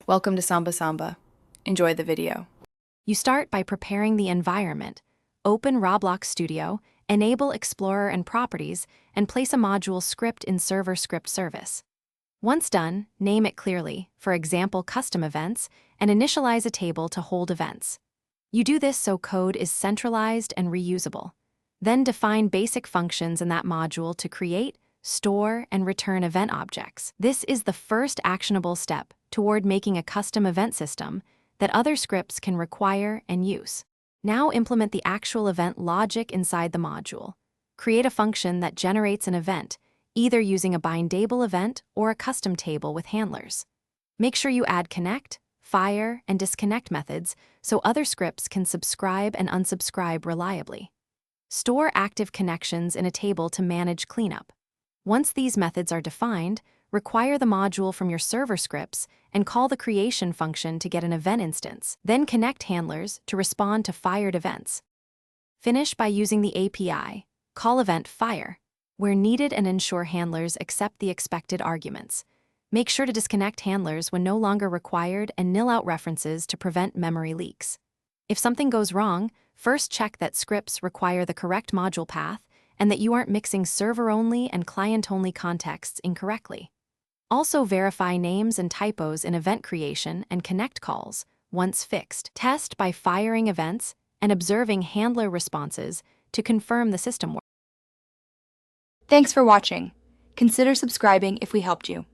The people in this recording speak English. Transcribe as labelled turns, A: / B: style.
A: Welcome to Samba Samba. Enjoy the video.
B: You start by preparing the environment. Open Roblox Studio, enable Explorer and Properties, and place a module script in Server Script Service. Once done, name it clearly, for example Custom Events, and initialize a table to hold events. You do this so code is centralized and reusable. Then define basic functions in that module to create, store, and return event objects. This is the first actionable step toward making a custom event system that other scripts can require and use. Now implement the actual event logic inside the module. Create a function that generates an event, either using a bindable event or a custom table with handlers. Make sure you add connect, fire, and disconnect methods so other scripts can subscribe and unsubscribe reliably. Store active connections in a table to manage cleanup. Once these methods are defined, require the module from your server scripts and call the creation function to get an event instance. Then connect handlers to respond to fired events. Finish by using the API, call event fire, where needed, and ensure handlers accept the expected arguments. Make sure to disconnect handlers when no longer required and nil out references to prevent memory leaks. If something goes wrong, first check that scripts require the correct module path and that you aren't mixing server-only and client-only contexts incorrectly. Also verify names and typos in event creation and connect calls once fixed. Test by firing events and observing handler responses to confirm the system works.
C: Thanks for watching. Consider subscribing if we helped you.